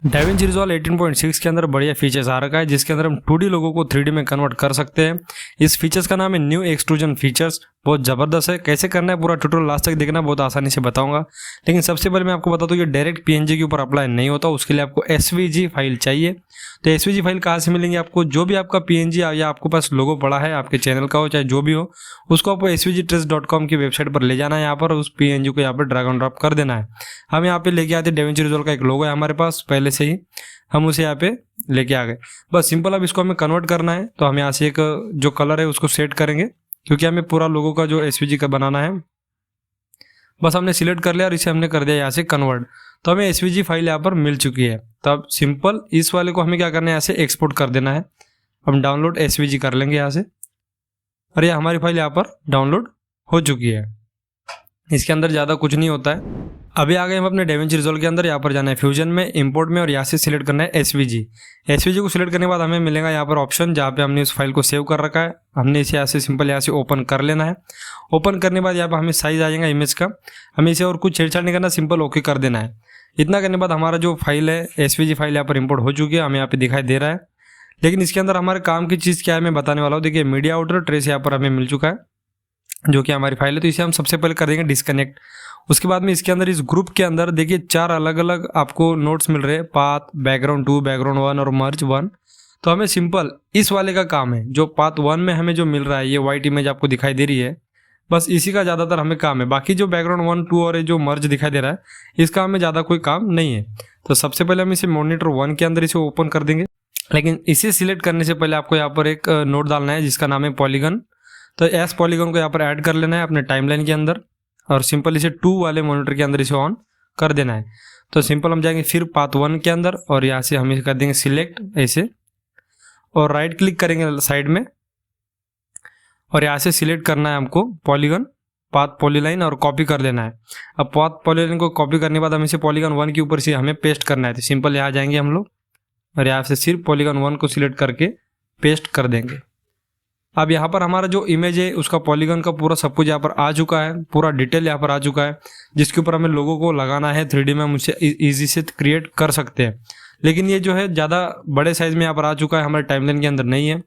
DaVinci Resolve 18.6 के अंदर बढ़िया फीचर्स आ रखा है जिसके अंदर हम 2D लोगों को 3D में कन्वर्ट कर सकते हैं। इस फीचर्स का नाम है न्यू एक्सट्रूजन फीचर्स। बहुत ज़बरदस्त है। कैसे करना है पूरा ट्यूटोरियल लास्ट तक देखना, बहुत आसानी से बताऊंगा। लेकिन सबसे पहले मैं आपको बता दूं ये डायरेक्ट PNG के ऊपर अप्लाई नहीं होता, उसके लिए आपको SVG फाइल चाहिए। तो SVG फाइल कहाँ से मिलेंगे आपको? जो भी आपका PNG या आपके पास लोगो पड़ा है आपके चैनल का हो चाहे जो भी हो, उसको आपको svgtrace.com की वेबसाइट पर ले जाना है। यहाँ पर उस PNG को यहाँ पर ड्रैग एंड ड्रॉप कर देना है। हम यहाँ पे लेके आते DaVinci Resolve का एक लोगो है हमारे पास पहले से ही, हम उसे यहाँ पे लेके आ गए। बस सिंपल अब इसको हमें कन्वर्ट करना है। तो हम यहाँ से एक जो कलर है उसको सेट करेंगे क्योंकि हमें पूरा लोगो का जो SVG का बनाना है। बस हमने सिलेक्ट कर लिया और इसे हमने कर दिया यहाँ से कन्वर्ट। तो हमें SVG फाइल यहाँ पर मिल चुकी है। तो अब सिंपल इस वाले को हमें क्या करना है, यहाँ से एक्सपोर्ट कर देना है। हम डाउनलोड SVG कर लेंगे यहाँ से और ये हमारी फाइल यहाँ पर डाउनलोड हो चुकी है। इसके अंदर ज़्यादा कुछ नहीं होता है। अभी आ गए हम अपने DaVinci Resolve के अंदर। यहाँ पर जाना है फ्यूजन में, इंपोर्ट में और यहाँ से सिलेक्ट करना है SVG। SVG को सिलेक्ट करने के बाद हमें मिलेगा यहाँ पर ऑप्शन जहाँ पे हमने उस फाइल को सेव कर रखा है। हमने इसे यहाँ से सिंपल यहाँ से ओपन कर लेना है। ओपन करने के बाद यहाँ पर हमें साइज आ जाएगा इमेज का। हमें इसे और कुछ छेड़छाड़ नहीं करना, सिंपल ओके कर देना है। इतना करने के बाद हमारा जो फाइल है SVG फाइल यहाँ पर इंपोर्ट हो चुकी है, हमें यहाँ पे दिखाई दे रहा है। लेकिन इसके अंदर हमारे काम की चीज़ क्या है मैं बताने वाला हूँ। देखिए मीडिया आउटर ट्रेस यहाँ पर हमें मिल चुका है जो कि हमारी फाइल है। तो इसे हम सबसे पहले कर देंगे डिस्कनेक्ट। उसके बाद में इसके अंदर इस ग्रुप के अंदर देखिए 4 अलग अलग आपको नोट्स मिल रहे हैं, पाथ, बैकग्राउंड 2, बैकग्राउंड 1 और मर्ज 1। तो हमें सिंपल इस वाले का काम है। जो पाथ 1 में हमें जो मिल रहा है ये वाइट इमेज आपको दिखाई दे रही है, बस इसी का ज़्यादातर हमें काम है। बाकी जो बैकग्राउंड 1, 2 और जो मर्ज दिखाई दे रहा है इसका हमें ज़्यादा कोई काम नहीं है। तो सबसे पहले हम इसे मॉनिटर 1 के अंदर इसे ओपन कर देंगे। लेकिन इसे सिलेक्ट करने से पहले आपको यहाँ पर एक नोट डालना है जिसका नाम है पॉलीगन। तो एस पॉलीगन को यहाँ पर ऐड कर लेना है अपने टाइमलाइन के अंदर और सिंपल इसे 2 वाले मॉनिटर के अंदर इसे ऑन कर देना है। तो सिंपल हम जाएंगे फिर पाथ 1 के अंदर और यहाँ से हम इसे कर देंगे सिलेक्ट ऐसे और राइट क्लिक करेंगे साइड में और यहाँ से सिलेक्ट करना है हमको पॉलीगन, पाथ पॉलीलाइन और कॉपी कर देना है। अब पाथ पॉलीलाइन को कॉपी करने के बाद हम इसे पॉलीगन 1 के ऊपर से हमें पेस्ट करना है। तो सिंपल यहाँ जाएंगे हम लोग और यहाँ से सिर्फ पॉलीगन 1 को सिलेक्ट करके पेस्ट कर देंगे। अब यहाँ पर हमारा जो इमेज है उसका पॉलीगन का पूरा सब कुछ यहाँ पर आ चुका है, पूरा डिटेल यहाँ पर आ चुका है जिसके ऊपर हमें लोगों को लगाना है 3D में। हम उसे ईजी से क्रिएट कर सकते हैं। लेकिन ये जो है ज़्यादा बड़े साइज में यहाँ पर आ चुका है, हमारे टाइमलाइन के अंदर नहीं है।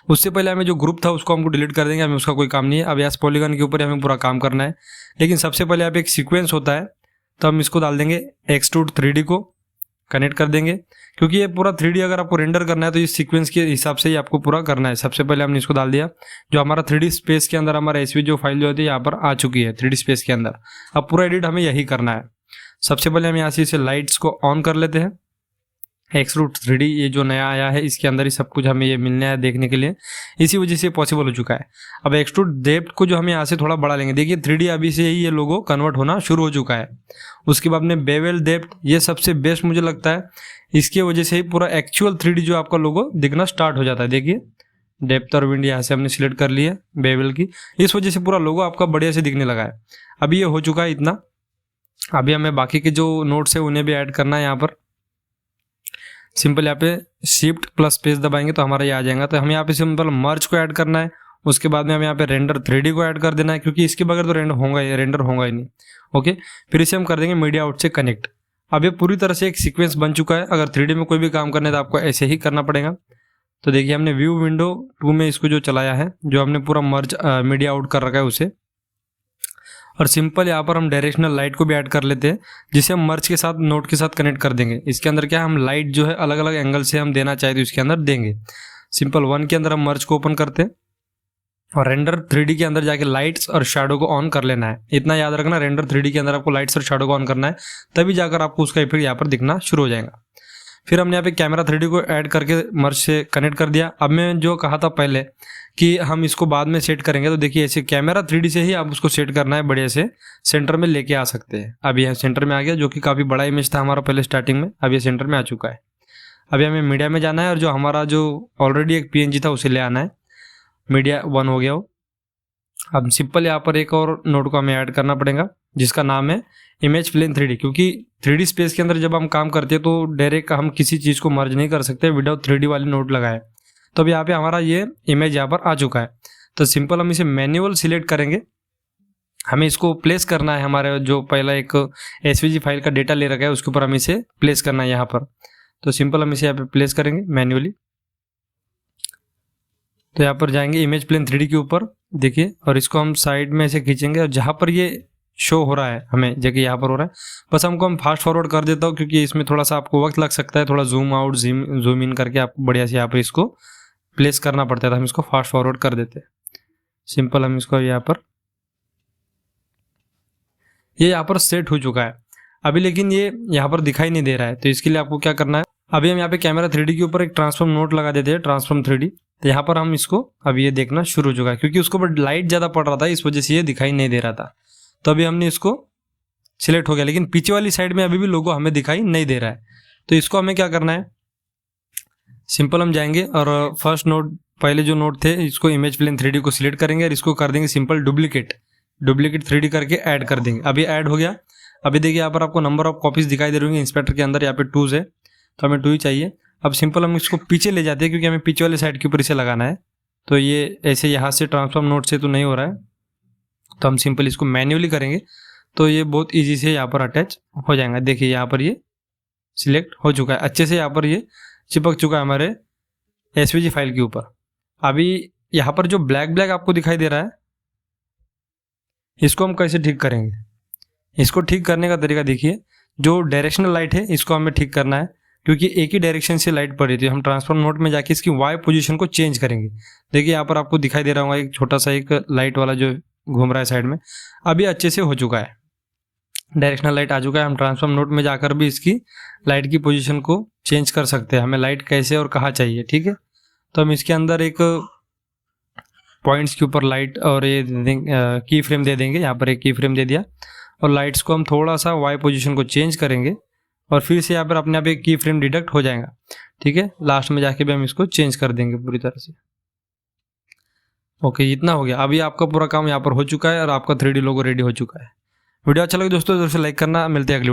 उससे पहले हमें जो ग्रुप था उसको हमको डिलीट कर देंगे, हमें उसका कोई काम नहीं है। अब यहाँ पॉलीगन के ऊपर हमें पूरा काम करना है। लेकिन सबसे पहले यहाँ पे एक सीक्वेंस होता है तो हम इसको डाल देंगे एक्सट्रूड 3D को कनेक्ट कर देंगे क्योंकि ये पूरा 3D अगर आपको रेंडर करना है तो इस सीक्वेंस के हिसाब से ही आपको पूरा करना है। सबसे पहले हमने इसको डाल दिया जो हमारा 3D स्पेस के अंदर हमारा SVG जो फाइल जो होती है यहाँ पर आ चुकी है 3D स्पेस के अंदर। अब पूरा एडिट हमें यही करना है। सबसे पहले हम यहाँ से इसे लाइट्स को ऑन कर लेते हैं। एक्सट्रूड 3D ये जो नया आया है इसके अंदर ही सब कुछ हमें ये मिलना है देखने के लिए, इसी वजह से पॉसिबल हो चुका है। अब एक्सट्रूड डेप्थ को जो हमें यहाँ से थोड़ा बढ़ा लेंगे। देखिए 3D अभी से ही ये लोगो कन्वर्ट होना शुरू हो चुका है। उसके बाद में बेवल डेप्थ ये सबसे बेस्ट मुझे लगता है, इसके वजह से ही पूरा एक्चुअल 3D जो आपका लोगो दिखना स्टार्ट हो जाता है। देखिए डेप्थ और विंड यहाँ से हमने सिलेक्ट कर लिया बेवल की, इस वजह से पूरा लोगो आपका बढ़िया से दिखने लगा है। अभी ये हो चुका है इतना। अभी हमें बाकी के जो नोट्स है उन्हें भी ऐड करना है। यहाँ पर सिंपल यहाँ पे शिफ्ट प्लस स्पेस दबाएंगे तो हमारा ये आ जाएगा। तो हमें यहाँ पे सिंपल मर्ज को ऐड करना है। उसके बाद में हमें यहाँ पे रेंडर 3D को ऐड कर देना है क्योंकि इसके बगैर तो रेंडर होगा ही नहीं। ओके, फिर इसे हम कर देंगे मीडिया आउट से कनेक्ट। अब ये पूरी तरह से एक सीक्वेंस बन चुका है। अगर 3D में कोई भी काम करना है तो आपको ऐसे ही करना पड़ेगा। तो देखिए हमने व्यू विंडो 2 में इसको जो चलाया है, जो हमने पूरा मर्ज मीडिया आउट कर रखा है उसे, और सिंपल यहाँ पर हम डायरेक्शनल लाइट को भी ऐड कर लेते हैं जिसे हम मर्ज के साथ नोट के साथ कनेक्ट कर देंगे। इसके अंदर क्या हम लाइट जो है अलग अलग एंगल से हम देना चाहे तो इसके अंदर देंगे। सिंपल 1 के अंदर हम मर्ज को ओपन करते हैं और रेंडर 3D के अंदर जाके लाइट्स और शैडो को ऑन कर लेना है। इतना याद रखना, रेंडर 3D के अंदर आपको लाइट्स और शैडो को ऑन करना है, तभी जाकर आपको उसका इफेक्ट यहाँ पर दिखना शुरू हो जाएगा। फिर हमने यहाँ पे कैमरा 3D को ऐड करके मर्ज से कनेक्ट कर दिया। अब मैं जो कहा था पहले कि हम इसको बाद में सेट करेंगे, तो देखिए ऐसे कैमरा 3D से ही आप उसको सेट करना है, बढ़िया से सेंटर में लेके आ सकते हैं। अब यह सेंटर में आ गया, जो कि काफ़ी बड़ा इमेज था हमारा पहले स्टार्टिंग में, अब ये सेंटर में आ चुका है। अभी हमें मीडिया में जाना है और जो हमारा जो ऑलरेडी एक PNG था उसे ले आना है। मीडिया 1 हो गया हो। अब सिंपल यहाँ पर एक और नोट को हमें ऐड करना पड़ेगा जिसका नाम है इमेज प्लेन 3D, क्योंकि 3D स्पेस के अंदर जब हम काम करते हैं तो डायरेक्ट हम किसी चीज़ को मर्ज नहीं कर सकते विदाउट 3D वाली नोट लगाए। तो अब यहाँ पे हमारा ये इमेज यहाँ पर आ चुका है। तो सिंपल हम इसे मैन्युअल सिलेक्ट करेंगे हमें इसको प्लेस करना है, हमारे जो पहला एक एसवीजी फाइल का डेटा ले रखा है उसके ऊपर हमें इसे प्लेस करना है यहाँ पर। तो सिंपल हम इसे यहाँ पे प्लेस करेंगे मैन्युअली। तो यहाँ पर जाएंगे इमेज प्लेन 3D के ऊपर, देखिए, और इसको हम साइड में ऐसे खींचेंगे और जहाँ पर ये शो हो रहा है हमें, जगह यहाँ पर हो रहा है, बस हमको हम फास्ट फॉरवर्ड कर देता हूँ क्योंकि इसमें थोड़ा सा आपको वक्त लग सकता है, थोड़ा जूम आउट जूम इन करके आपको बढ़िया से यहाँ पर इसको प्लेस करना पड़ता है। तो हम इसको फास्ट फॉरवर्ड कर देते हैं। सिंपल हम इसको यहाँ पर, ये यहाँ पर सेट हो चुका है अभी, लेकिन ये यहाँ पर दिखाई नहीं दे रहा है। तो इसके लिए आपको क्या करना है, अभी हम यहाँ पे कैमरा 3D के ऊपर एक ट्रांसफॉर्म नोट लगा देते हैं, ट्रांसफॉर्म 3D। तो यहाँ पर हम इसको अभी ये देखना शुरू हो चुका है क्योंकि उसके ऊपर लाइट ज़्यादा पड़ रहा था, इस वजह से ये दिखाई नहीं दे रहा था। तो अभी हमने इसको सिलेक्ट हो गया, लेकिन पीछे वाली साइड में अभी भी लोगो हमें दिखाई नहीं दे रहा है। तो इसको हमें क्या करना है, सिंपल हम जाएंगे और फर्स्ट नोट, पहले जो नोट थे, इसको इमेज प्लेन 3D को सिलेक्ट करेंगे और इसको कर देंगे सिंपल डुप्लीकेट 3D करके ऐड कर देंगे। अभी ऐड हो गया। अभी देखिए यहाँ पर आपको नंबर ऑफ कॉपीज दिखाई दे रही होंगी इंस्पेक्टर के अंदर, यहाँ पे 2 है, तो हमें 2 ही चाहिए। अब सिंपल हम इसको पीछे ले जाते हैं क्योंकि हमें पीछे वाले साइड के ऊपर इसे लगाना है। तो ये ऐसे यहाँ से ट्रांसफॉर्म नोट से तो नहीं हो रहा है, तो हम सिंपल इसको मैन्युअली करेंगे तो ये बहुत ईजी से यहाँ पर अटैच हो जाएगा। देखिए यहाँ पर ये सिलेक्ट हो चुका है, अच्छे से यहाँ पर ये चिपक चुका है हमारे एसवीजी फाइल के ऊपर। अभी यहाँ पर जो ब्लैक ब्लैक आपको दिखाई दे रहा है, इसको हम कैसे ठीक करेंगे, इसको ठीक करने का तरीका देखिए, जो डायरेक्शनल लाइट है इसको हमें ठीक करना है क्योंकि एक ही डायरेक्शन से लाइट पड़ रही थी। हम ट्रांसफॉर्म नोट में जाके इसकी वाई पोजीशन को चेंज करेंगे। देखिए यहाँ पर आपको दिखाई दे रहा होगा एक छोटा सा एक लाइट वाला जो घूम रहा है साइड में, अभी अच्छे से हो चुका है, डायरेक्शनल लाइट आ चुका है। हम ट्रांसफॉर्म नोट में जाकर भी इसकी लाइट की पोजीशन को चेंज कर सकते हैं, हमें लाइट कैसे और कहाँ चाहिए, ठीक है। तो हम इसके अंदर एक पॉइंट्स के ऊपर लाइट और ये की फ्रेम दे देंगे। यहाँ पर एक की फ्रेम दे दिया और लाइट्स को हम थोड़ा सा वाई पोजीशन को चेंज करेंगे और फिर से यहाँ पर अपने आप एक की फ्रेम डिडक्ट हो जाएगा, ठीक है। लास्ट में जाके भी हम इसको चेंज कर देंगे पूरी तरह से। ओके, इतना हो गया। अभी आपका पूरा काम यहाँ पर हो चुका है और आपका 3D लोगो रेडी हो चुका है। वीडियो अच्छा लगे दोस्तों, लाइक करना। मिलते हैं अगली